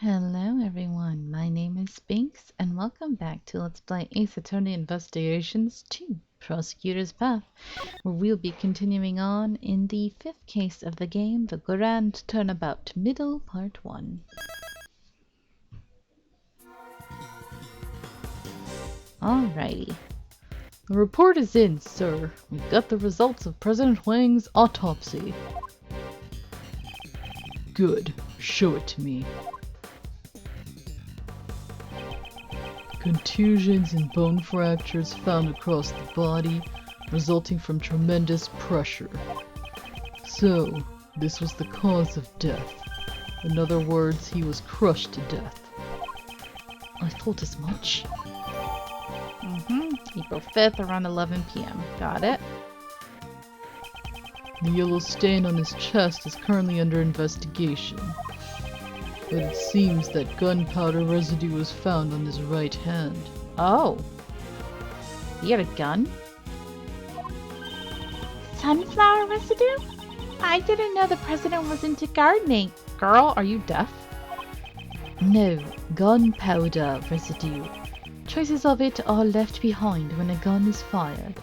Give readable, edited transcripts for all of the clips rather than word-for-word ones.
Hello everyone, my name is Binks and welcome back to Let's Play Ace Attorney Investigations 2, Prosecutor's Path, where we'll be continuing on in the 5th case of the game, the Grand Turnabout Middle Part 1. Alrighty. The report is in, sir. We've got the results of President Huang's autopsy. Good. Show it to me. Contusions and bone fractures found across the body, resulting from tremendous pressure. So, this was the cause of death. In other words, he was crushed to death. I thought as much. April 5th around 11 p.m. Got it. The yellow stain on his chest is currently under investigation. But it seems that gunpowder residue was found on his right hand. Oh. He had a gun? Sunflower residue? I didn't know the president was into gardening. Girl, are you deaf? No, gunpowder residue. Traces of it are left behind when a gun is fired.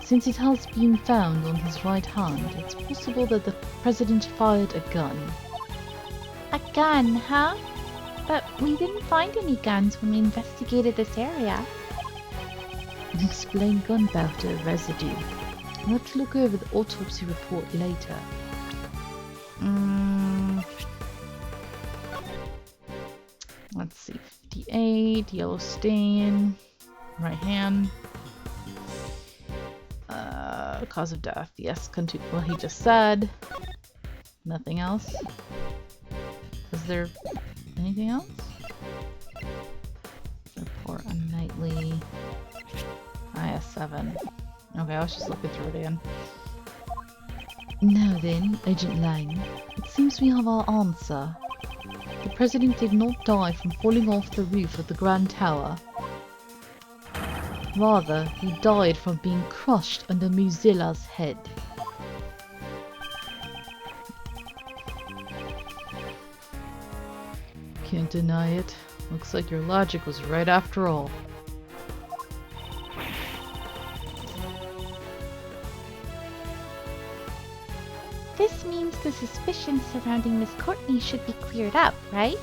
Since it has been found on his right hand, it's possible that the president fired a gun. A gun, huh? But we didn't find any guns when we investigated this area. Explain gunpowder residue. I'll have to look over the autopsy report later. Let's see. 58, yellow stain, right hand. Cause of death. Yes, well, he just said. Nothing else. Is there anything else? Report on nightly IS-7. Okay, I was just looking through it again. Now then, Agent Lang, it seems we have our answer. The president did not die from falling off the roof of the Grand Tower. Rather, he died from being crushed under Mozilla's head. Can't deny it. Looks like your logic was right after all. This means the suspicions surrounding Miss Courtney should be cleared up, right?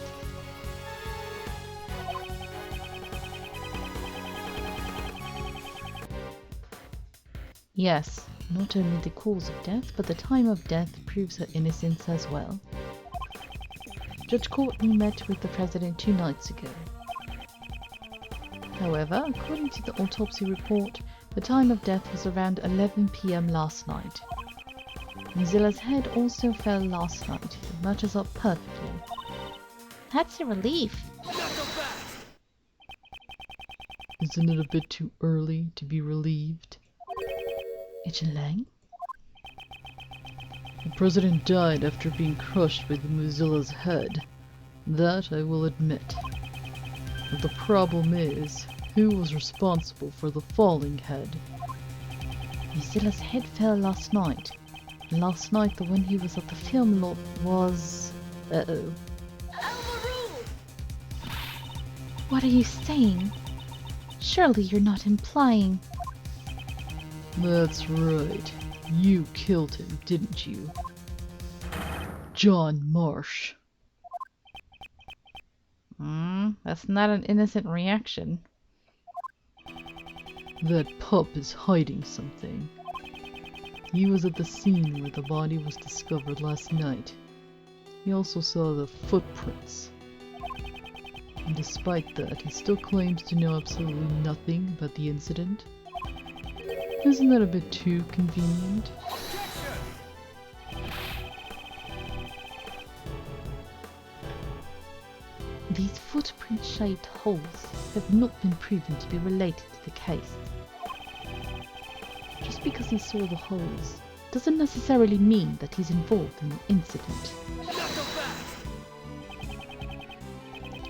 Yes, not only the cause of death, but the time of death proves her innocence as well. Judge Courtney met with the president 2 nights ago. However, according to the autopsy report, the time of death was around 11 p.m. last night. Mozilla's head also fell last night. It matches up perfectly. That's a relief. Isn't it a bit too early to be relieved? Agent Lang? The president died after being crushed with Mozilla's head. That I will admit. But the problem is, who was responsible for the falling head? Mozilla's head fell last night. And last night the one he was at the film lot was... Uh-oh. What are you saying? Surely you're not implying... That's right. You killed him, didn't you? John Marsh. That's not an innocent reaction. That pup is hiding something. He was at the scene where the body was discovered last night. He also saw the footprints. And despite that, he still claims to know absolutely nothing about the incident. Isn't that a bit too convenient? These footprint-shaped holes have not been proven to be related to the case. Just because he saw the holes doesn't necessarily mean that he's involved in the incident.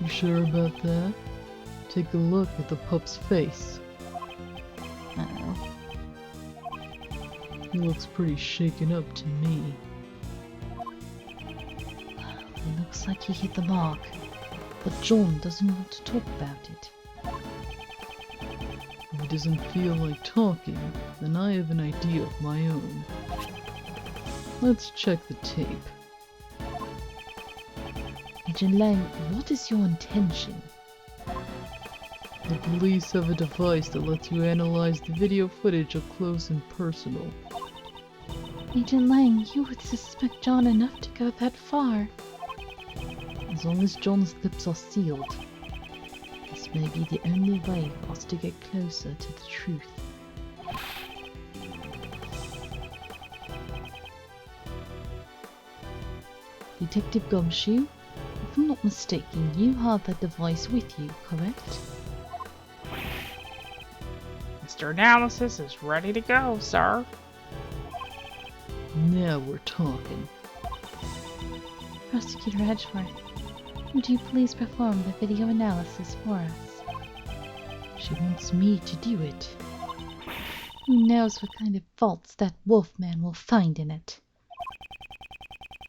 You sure about that? Take a look at the pup's face. Uh-oh. He looks pretty shaken up to me. It looks looks like he hit the mark, but John doesn't want to talk about it. If he doesn't feel like talking, then I have an idea of my own. Let's check the tape. Agent Lang, what is your intention? The police have a device that lets you analyze the video footage up close and personal. Agent Lang, you would suspect John enough to go that far. As long as John's lips are sealed. This may be the only way for us to get closer to the truth. Detective Gumshoe, if I'm not mistaken, you have that device with you, correct? Mr. Analysis is ready to go, sir. Now we're talking. Prosecutor Edgeworth, would you please perform the video analysis for us? She wants me to do it. Who knows what kind of faults that Wolfman will find in it?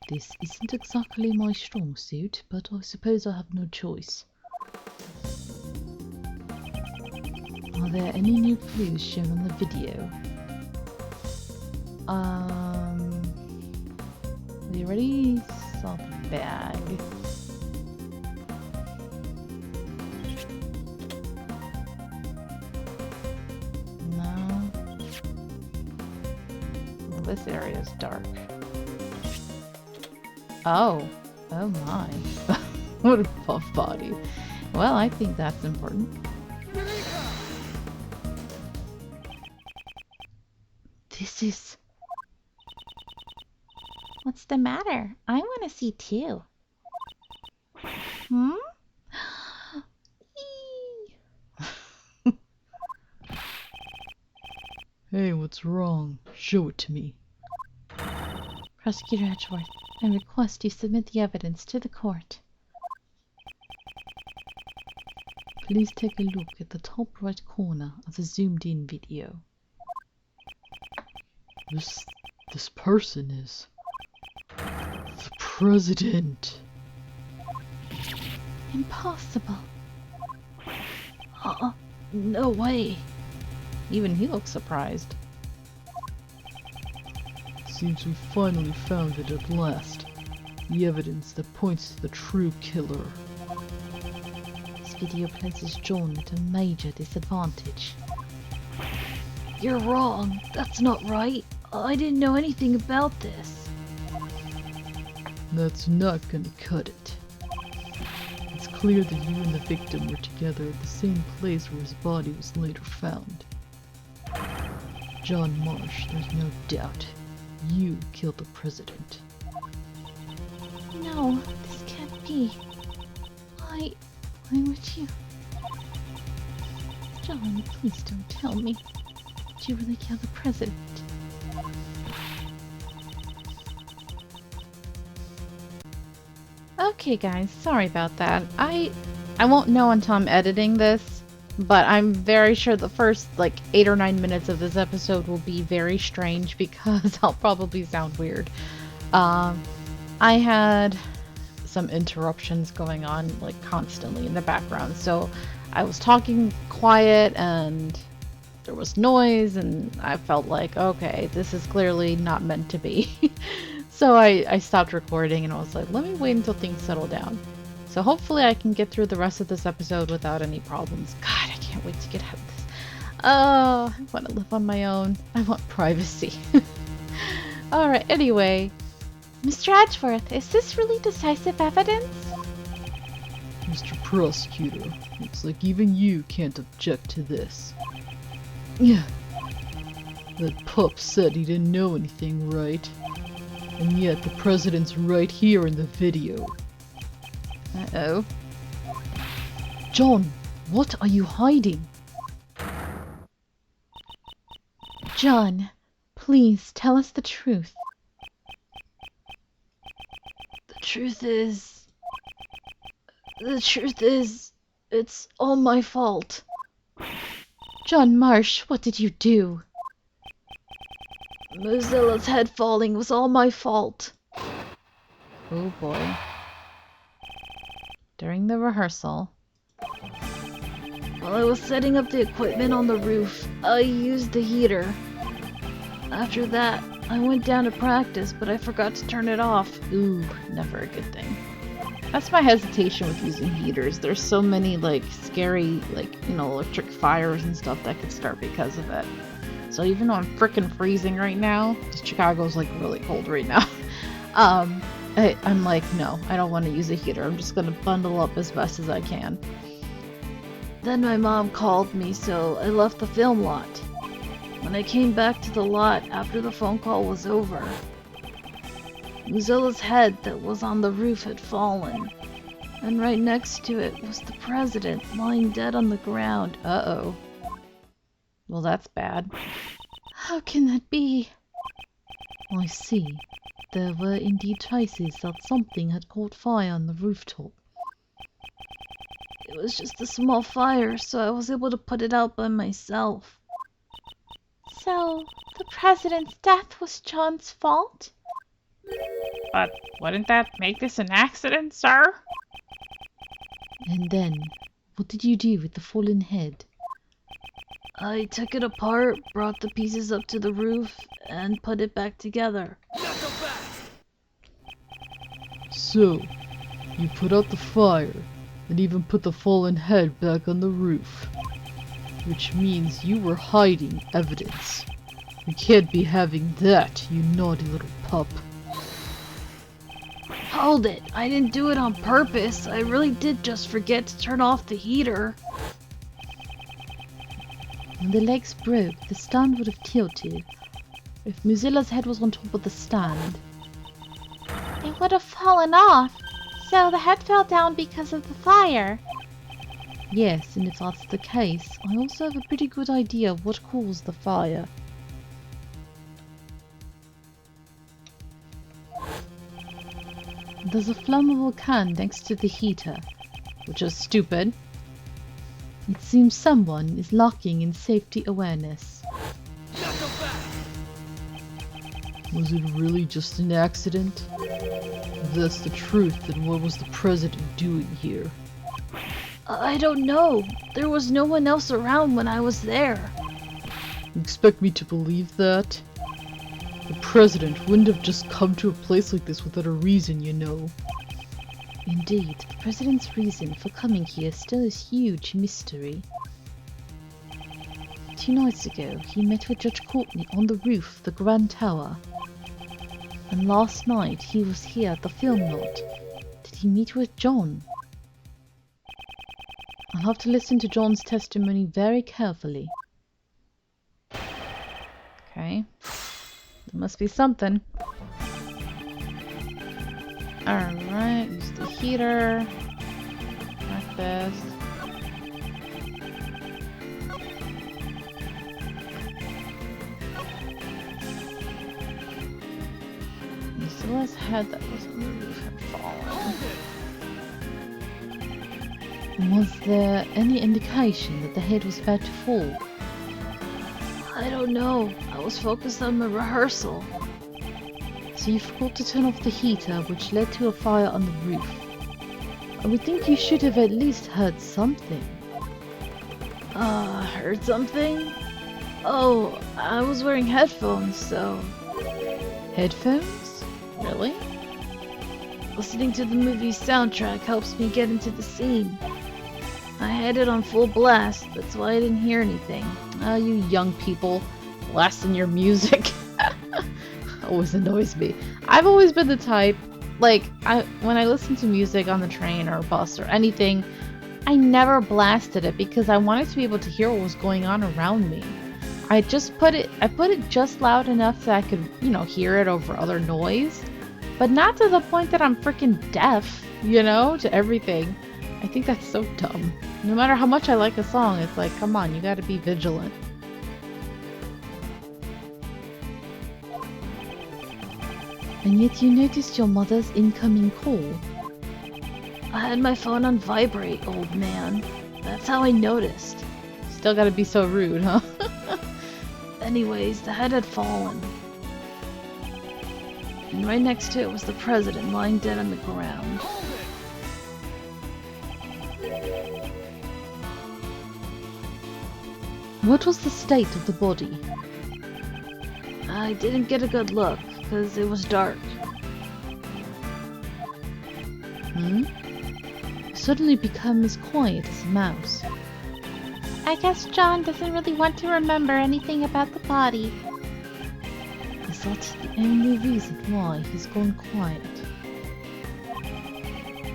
This isn't exactly my strong suit, but I suppose I have no choice. Are there any new clues shown on the video? We already saw the bag. No. Well, this area is dark. Oh. Oh my. What a buff body. Well, I think that's important. This is... What's the matter? I want to see too. Hmm? Hey, what's wrong? Show it to me. Prosecutor Edgeworth, I request you submit the evidence to the court. Please take a look at the top right corner of the zoomed-in video. This person is... the president! Impossible. No way. Even he looks surprised. Seems we finally found it at last. The evidence that points to the true killer. This video places John at a major disadvantage. You're wrong. That's not right. I didn't know anything about this. That's not gonna cut it. It's clear that you and the victim were together at the same place where his body was later found. John Marsh, there's no doubt. You killed the president. No, this can't be. Why would you? John, please don't tell me. Did you really kill the president? Okay guys, sorry about that. I won't know until I'm editing this, but I'm very sure the first like 8 or 9 minutes of this episode will be very strange because I'll probably sound weird. I had some interruptions going on like constantly in the background, so I was talking quiet and there was noise and I felt like, okay, this is clearly not meant to be. So I stopped recording and I was like, let me wait until things settle down. So hopefully I can get through the rest of this episode without any problems. God, I can't wait to get out of this. Oh, I want to live on my own. I want privacy. Alright, anyway. Mr. Edgeworth, is this really decisive evidence? Mr. Prosecutor, looks like even you can't object to this. Yeah. That pup said he didn't know anything, right? And yet the president's right here in the video. Uh-oh. John, what are you hiding? John, please tell us the truth. The truth is, it's all my fault. John Marsh, what did you do? Mozilla's head falling was all my fault. Oh boy. During the rehearsal. While I was setting up the equipment on the roof, I used the heater. After that, I went down to practice, but I forgot to turn it off. Ooh, never a good thing. That's my hesitation with using heaters. There's so many, like, scary, like, you know, electric fires and stuff that could start because of it. So even though I'm freaking freezing right now, because Chicago's, like, really cold right now, I'm like, no, I don't want to use a heater. I'm just gonna bundle up as best as I can. Then my mom called me, so I left the film lot. When I came back to the lot after the phone call was over, Mozilla's head that was on the roof had fallen, and right next to it was the president lying dead on the ground. Uh-oh. Well, that's bad. How can that be? I see. There were indeed traces that something had caught fire on the rooftop. It was just a small fire, so I was able to put it out by myself. So, the president's death was John's fault? But wouldn't that make this an accident, sir? And then, what did you do with the fallen head? I took it apart, brought the pieces up to the roof, and put it back together. So, you put out the fire, and even put the fallen head back on the roof. Which means you were hiding evidence. You can't be having that, you naughty little pup. Hold it! I didn't do it on purpose. I really did just forget to turn off the heater. When the legs broke, the stand would have tilted. If Mozilla's head was on top of the stand, It would have fallen off. So the head fell down because of the fire. yes, and if that's the case, I also have a pretty good idea of what caused the fire. There's a flammable can next to the heater, Which is stupid. It seems someone is lacking in safety awareness. Was it really just an accident? If that's the truth, then what was the president doing here? I don't know. There was no one else around when I was there. You expect me to believe that? The president wouldn't have just come to a place like this without a reason, you know. Indeed, the president's reason for coming here still is a huge mystery. 2 nights ago, he met with Judge Courtney on the roof of the Grand Tower. And last night, he was here at the film lot. Did he meet with John? I'll have to listen to John's testimony very carefully. Okay. There must be something. Alright, use the heater. Like this. Mozilla's head that was on the roof had fallen. Was there any indication that the head was about to fall? I don't know. I was focused on my rehearsal. So you forgot to turn off the heater, which led to a fire on the roof. I would think you should have at least heard something. Heard something? Oh, I was wearing headphones, so... Headphones? Really? Listening to the movie's soundtrack helps me get into the scene. I had it on full blast, that's why I didn't hear anything. You young people blasting your music. Always annoys me. I've always been the type, like, when I listen to music on the train or bus or anything, I never blasted it because I wanted to be able to hear what was going on around me. I put it just loud enough that I could, you know, hear it over other noise, but not to the point that I'm freaking deaf, you know, to everything. I think that's so dumb. No matter how much I like a song, it's like, come on, you gotta be vigilant. And yet you noticed your mother's incoming call. I had my phone on vibrate, old man. That's how I noticed. Still gotta be so rude, huh? Anyways, the head had fallen. And right next to it was the president lying dead on the ground. What was the state of the body? I didn't get a good look, because it was dark. You suddenly become as quiet as a mouse. I guess John doesn't really want to remember anything about the body. Is that the only reason why he's gone quiet?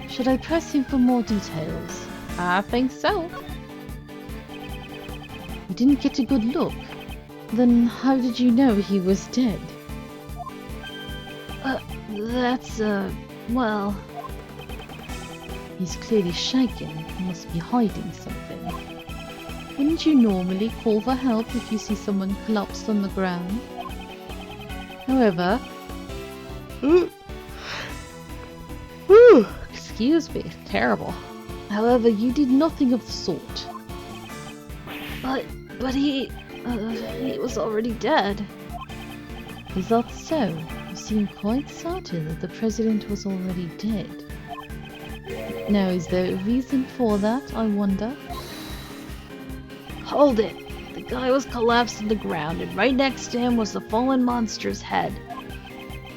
Should I press him for more details? I think so. You didn't get a good look. Then how did you know he was dead? Well... He's clearly shaken. He must be hiding something. Wouldn't you normally call for help if you see someone collapsed on the ground? However... Excuse me, terrible. However, you did nothing of the sort. But he was already dead. Is that so? You seem quite certain that the president was already dead. Now, is there a reason for that, I wonder? Hold it! The guy was collapsed on the ground, and right next to him was the fallen monster's head.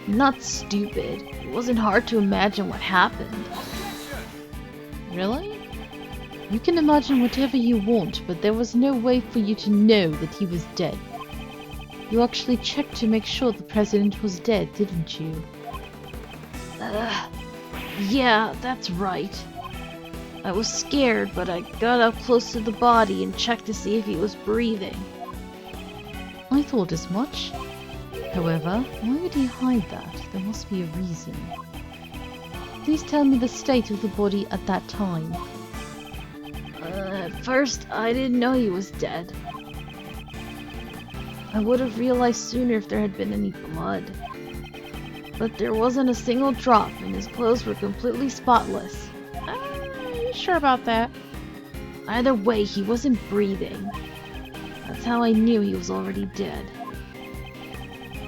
I'm not stupid. It wasn't hard to imagine what happened. Really? You can imagine whatever you want, but there was no way for you to know that he was dead. You actually checked to make sure the president was dead, didn't you? Yeah, that's right. I was scared, but I got up close to the body and checked to see if he was breathing. I thought as much. However, why would he hide that? There must be a reason. Please tell me the state of the body at that time. At first, I didn't know he was dead. I would have realized sooner if there had been any blood. But there wasn't a single drop, and his clothes were completely spotless. Are you sure about that? Either way, he wasn't breathing. That's how I knew he was already dead.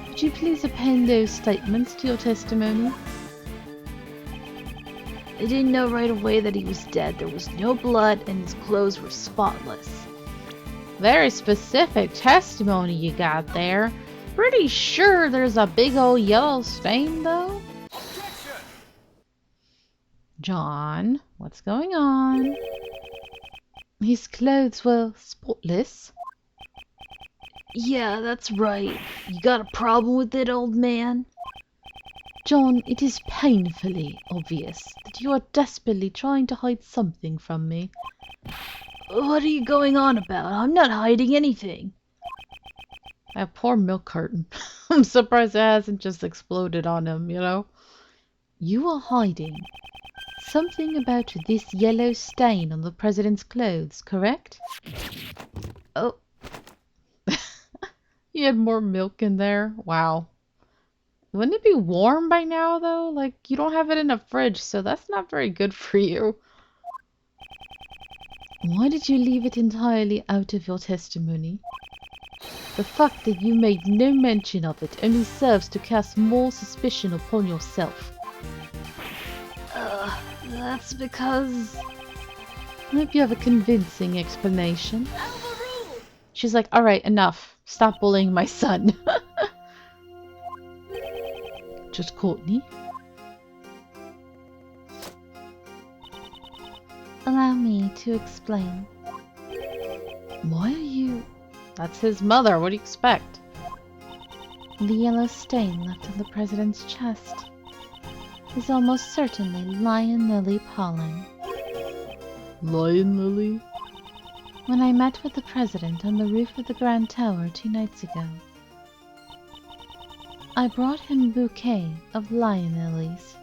Would you please append those statements to your testimony? I didn't know right away that he was dead. There was no blood, and his clothes were spotless. Very specific testimony you got there. Pretty sure there's a big old yellow stain, though. John, what's going on? His clothes were spotless. Yeah, that's right. You got a problem with it, old man? John, it is painfully obvious that you are desperately trying to hide something from me. What are you going on about? I'm not hiding anything. That poor milk carton. I'm surprised it hasn't just exploded on him, you know? You are hiding something about this yellow stain on the president's clothes, correct? Oh. You had more milk in there? Wow. Wouldn't it be warm by now, though? Like, you don't have it in a fridge, so that's not very good for you. Why did you leave it entirely out of your testimony? The fact that you made no mention of it only serves to cast more suspicion upon yourself. That's because... I hope you have a convincing explanation. She's like, alright, enough. Stop bullying my son. Just Courtney. Allow me to explain. Why are you... That's his mother. What do you expect? The yellow stain left on the president's chest is almost certainly lion lily pollen. Lion Lily? When I met with the president on the roof of the Grand Tower 2 nights ago, I brought him a bouquet of lion lilies.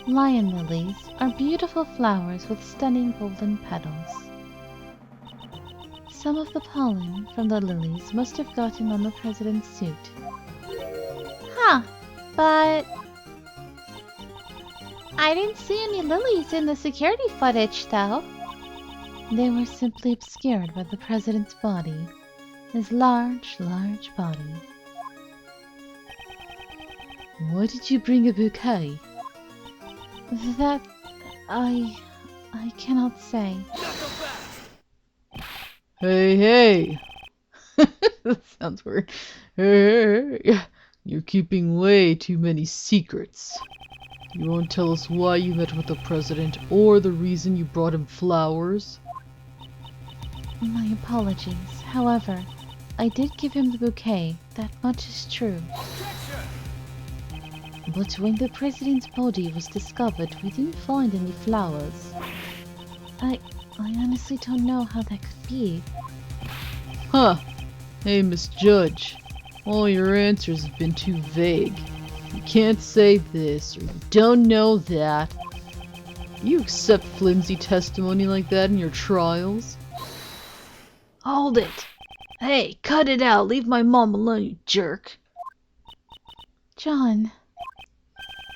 Lion lilies are beautiful flowers with stunning golden petals. Some of the pollen from the lilies must have gotten on the president's suit. Huh, but I didn't see any lilies in the security footage, though. They were simply obscured by the president's body, his large, large body. Why did you bring a bouquet? That I cannot say. Hey, hey! That sounds weird. Hey, hey, you're keeping way too many secrets. You won't tell us why you met with the president or the reason you brought him flowers? My apologies. However, I did give him the bouquet. That much is true. But when the president's body was discovered, we didn't find any flowers. I honestly don't know how that could be. Huh. Hey, Miss Judge. All your answers have been too vague. You can't say this, or you don't know that. You accept flimsy testimony like that in your trials? Hold it! Hey, cut it out! Leave my mom alone, you jerk! John,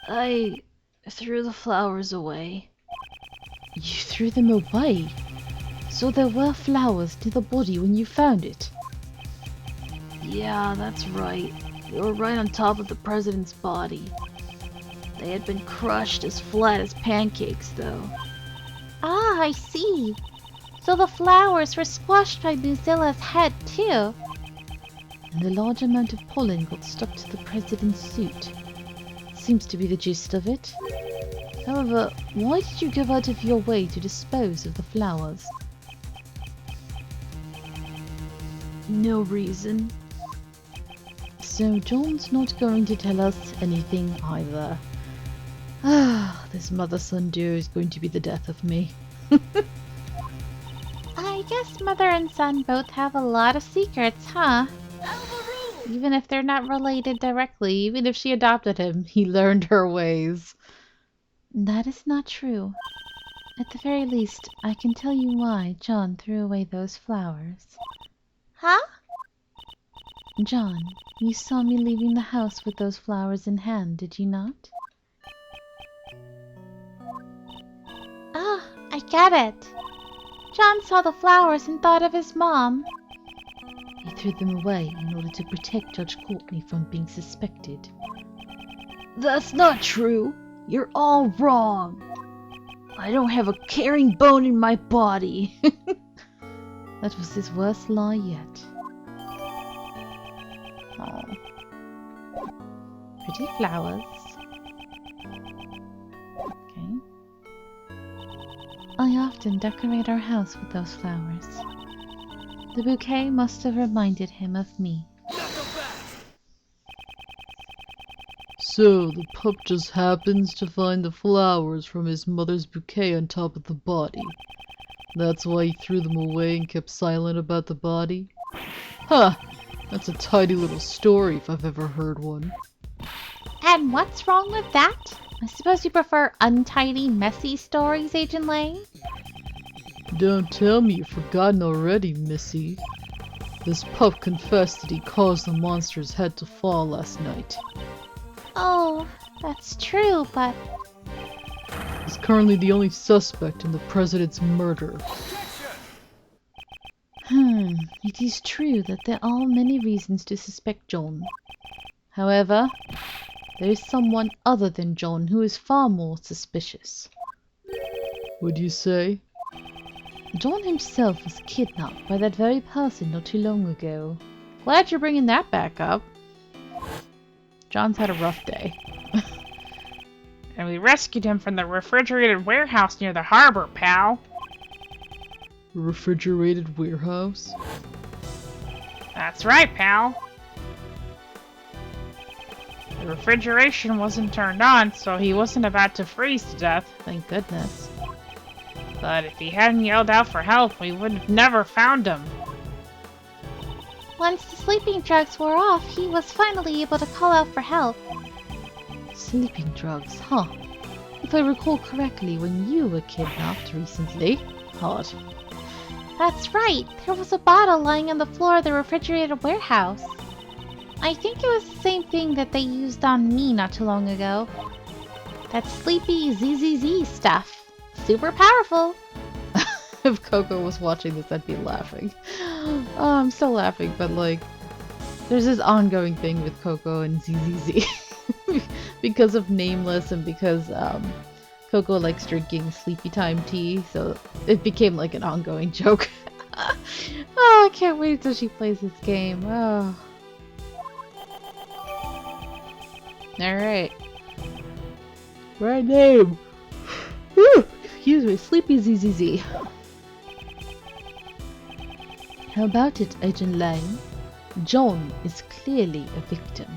I threw the flowers away. you threw them away. So there were flowers to the body when you found it. Yeah, that's right. They were right on top of the president's body. They had been crushed as flat as pancakes, though. Ah, I see. So the flowers were squashed by Mozilla's head, too. And a large amount of pollen got stuck to the president's suit. Seems to be the gist of it. However, why did you go out of your way to dispose of the flowers? No reason. So John's not going to tell us anything either. Ah, this mother-son duo is going to be the death of me. I guess mother and son both have a lot of secrets, huh? Even if they're not related directly, even if she adopted him, he learned her ways. That is not true. At the very least, I can tell you why John threw away those flowers. Huh? John, you saw me leaving the house with those flowers in hand, did you not? Ah, I get it. John saw the flowers and thought of his mom. He threw them away in order to protect Judge Courtney from being suspected. That's not true. You're all wrong. I don't have a caring bone in my body. That was his worst lie yet. Oh. Pretty flowers. Okay. I often decorate our house with those flowers. The bouquet must have reminded him of me. So, the pup just happens to find the flowers from his mother's bouquet on top of the body. That's why he threw them away and kept silent about the body? Huh, that's a tidy little story if I've ever heard one. And what's wrong with that? I suppose you prefer untidy, messy stories, Agent Lang? Don't tell me you've forgotten already, Missy. This pup confessed that he caused the monster's head to fall last night. Oh, that's true, but... He's currently the only suspect in the president's murder. It is true that there are many reasons to suspect John. However, there is someone other than John who is far more suspicious. Would you say? John himself was kidnapped by that very person not too long ago. Glad you're bringing that back up. John's had a rough day. And we rescued him from the refrigerated warehouse near the harbor, pal. A refrigerated warehouse? That's right, pal. The refrigeration wasn't turned on, so he wasn't about to freeze to death. Thank goodness. But if he hadn't yelled out for help, we would have never found him. Once the sleeping drugs wore off, he was finally able to call out for help. Sleeping drugs, huh? If I recall correctly, when you were kidnapped recently. Odd. That's right. There was a bottle lying on the floor of the refrigerated warehouse. I think it was the same thing that they used on me not too long ago. That sleepy ZZZ stuff. Super powerful. If Coco was watching this, I'd be laughing. Oh, I'm still laughing, but like, there's this ongoing thing with Coco and ZZZ. Because of Nameless and because Pogo likes drinking sleepy time tea, so it became like an ongoing joke. Oh, I can't wait till she plays this game. Oh. Alright. Right name! Whew, excuse me, Sleepy ZZZ. How about it, Agent Lang? John is clearly a victim.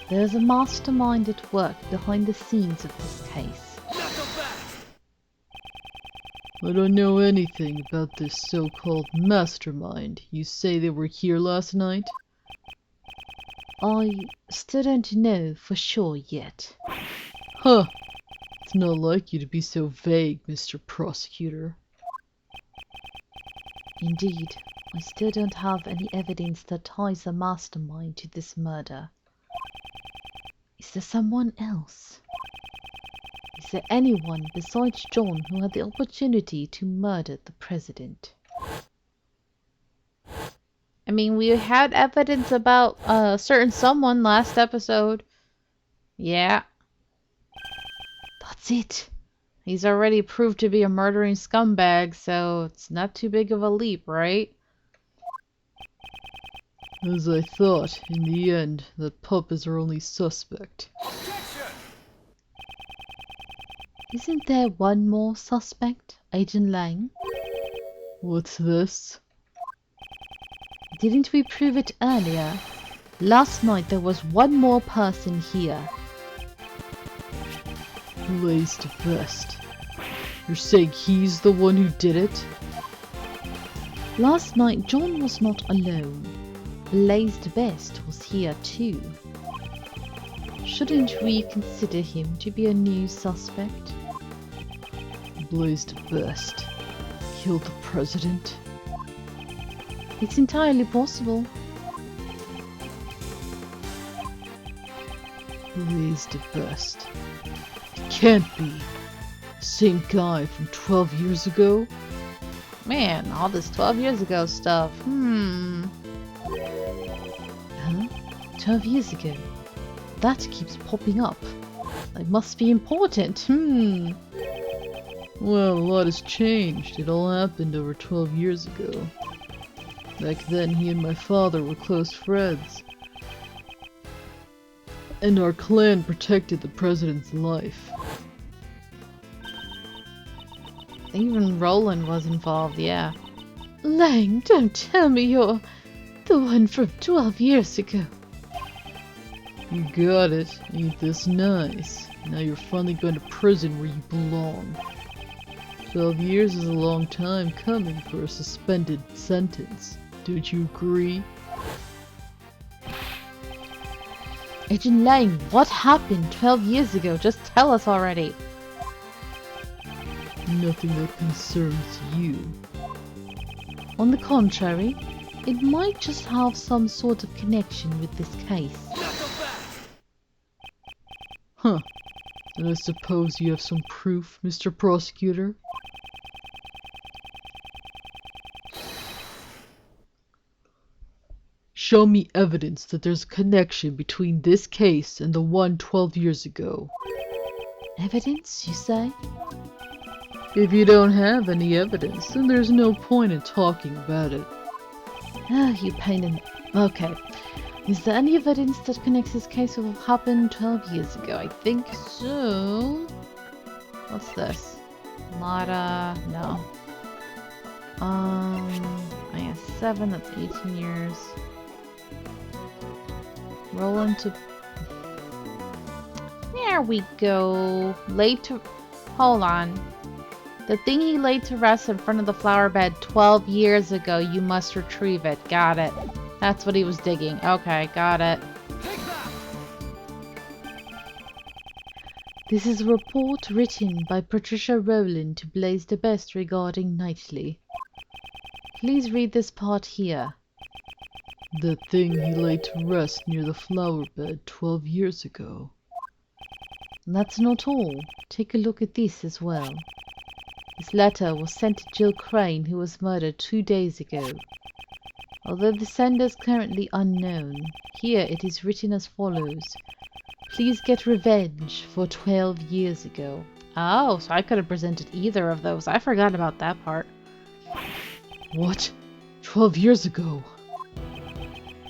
There's a mastermind at work behind the scenes of this case. I don't know anything about this so-called mastermind. You say they were here last night? I still don't know for sure yet. Huh. It's not like you to be so vague, Mr. Prosecutor. Indeed, I still don't have any evidence that ties the mastermind to this murder. Is there someone else? Is there anyone besides John who had the opportunity to murder the president? I mean, we had evidence about a certain someone last episode. Yeah. That's it. He's already proved to be a murdering scumbag, so it's not too big of a leap, right? As I thought, in the end, that pup is our only suspect. Isn't there one more suspect, Agent Lang? What's this? Didn't we prove it earlier? Last night there was one more person here. Lays to best. You're saying he's the one who did it? Last night John was not alone. Blazed Best was here too. Shouldn't we consider him to be a new suspect? Blazed Best killed the president? It's entirely possible. Blazed Best. It can't be. The same guy from 12 years ago? Man, all this 12 years ago stuff. Huh? 12 years ago? That keeps popping up. It must be important. Well, a lot has changed. It all happened over 12 years ago. Back then, he and my father were close friends. And our clan protected the president's life. Even Roland was involved, yeah. Lang, don't tell me you're the one from 12 years ago. You got it. Ain't this nice? Now you're finally going to prison where you belong. 12 years is a long time coming for a suspended sentence. Don't you agree? Agent Lang, what happened 12 years ago? Just tell us already. Nothing that concerns you. On the contrary, it might just have some sort of connection with this case. Huh. And I suppose you have some proof, Mr. Prosecutor? Show me evidence that there's a connection between this case and the one 12 years ago. Evidence, you say? If you don't have any evidence, then there's no point in talking about it. Ah, you pain in... Okay. Is there any evidence that connects this case with what happened 12 years ago? I think so. What's this? Lada... No. I guess 7, that's 18 years. Roland to... There we go. Laid to... Hold on. The thing he laid to rest in front of the flower bed 12 years ago, you must retrieve it. Got it. That's what he was digging. Okay, got it. This is a report written by Patricia Rowland to Blaze the Best regarding Knightley. Please read this part here. The thing he laid to rest near the flower bed 12 years ago. That's not all. Take a look at this as well. This letter was sent to Jill Crane, who was murdered 2 days ago. Although the sender is currently unknown, here it is written as follows. Please get revenge for 12 years ago. Oh, so I could have presented either of those. I forgot about that part. What? 12 years ago?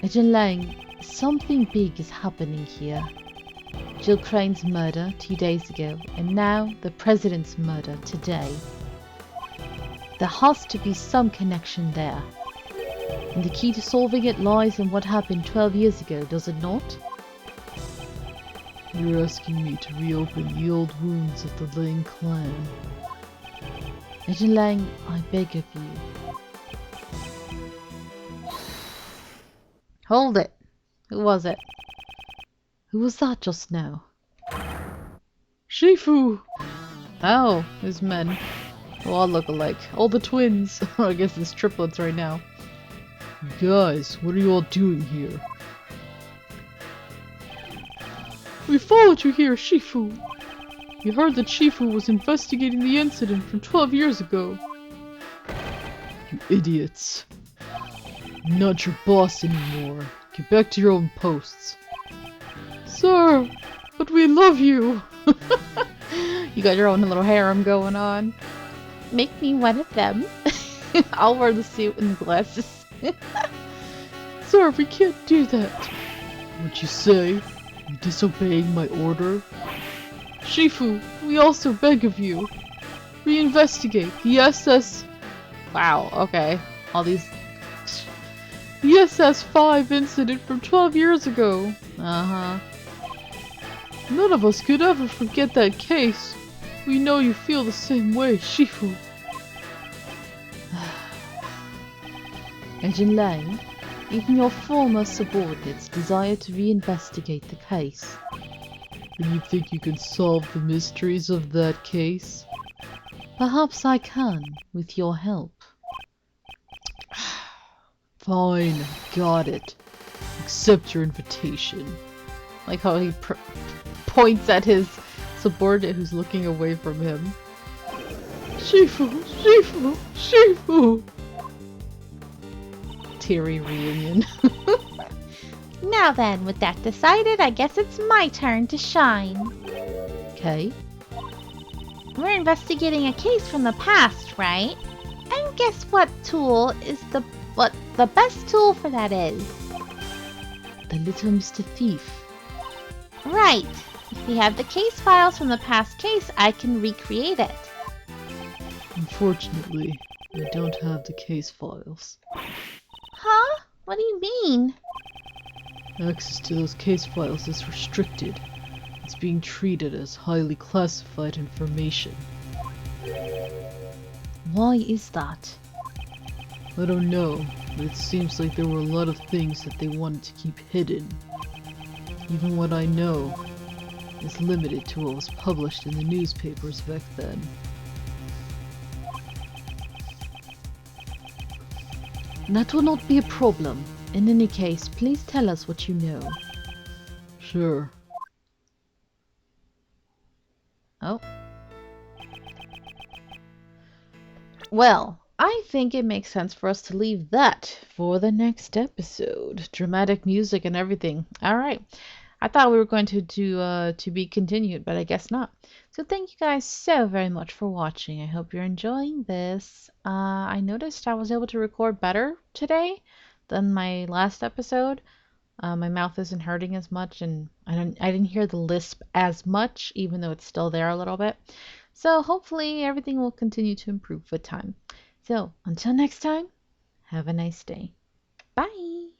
Agent Lang, something big is happening here. Jill Crane's murder 2 days ago, and now the President's murder today. There has to be some connection there. And the key to solving it lies in what happened 12 years ago, does it not? You're asking me to reopen the old wounds of the Lang clan. Agent Lang, I beg of you. Hold it. Who was it? Who was that just now? Shifu! Oh, those men. They all look alike. All the twins. I guess it's triplets right now. Guys, what are you all doing here? We followed you here, Shifu. We heard that Shifu was investigating the incident from 12 years ago. You idiots. I'm not your boss anymore. Get back to your own posts. Sir, but we love you. You got your own little harem going on. Make me one of them. I'll wear the suit and the glasses. Sir, we can't do that. What'd you say? You disobeying my order? Shifu, we also beg of you. Reinvestigate the SS... Wow, okay. All these... The SS5 incident from 12 years ago. Uh-huh. None of us could ever forget that case. We know you feel the same way, Shifu. Agent Lang, even your former subordinates desire to reinvestigate the case. And you think you can solve the mysteries of that case? Perhaps I can, with your help. Fine, got it. Accept your invitation. Like how he points at his subordinate who's looking away from him. Shifu, Shifu, Shifu! Teary reunion. Now then, with that decided, I guess it's my turn to shine. Okay. We're investigating a case from the past, right? And guess what tool is the best tool for that is? The little Mr. Thief. Right. If we have the case files from the past case, I can recreate it. Unfortunately, I don't have the case files. Huh? What do you mean? Access to those case files is restricted. It's being treated as highly classified information. Why is that? I don't know, but it seems like there were a lot of things that they wanted to keep hidden. Even what I know is limited to what was published in the newspapers back then. That will not be a problem. In any case, please tell us what you know. Sure. Oh. Well, I think it makes sense for us to leave that for the next episode. Dramatic music and everything. Alright. I thought we were going to do to be continued, but I guess not. So thank you guys so very much for watching. I hope you're enjoying this. I noticed I was able to record better today than my last episode. My mouth isn't hurting as much, and I didn't hear the lisp as much, even though it's still there a little bit. So hopefully everything will continue to improve with time. So until next time, have a nice day. Bye!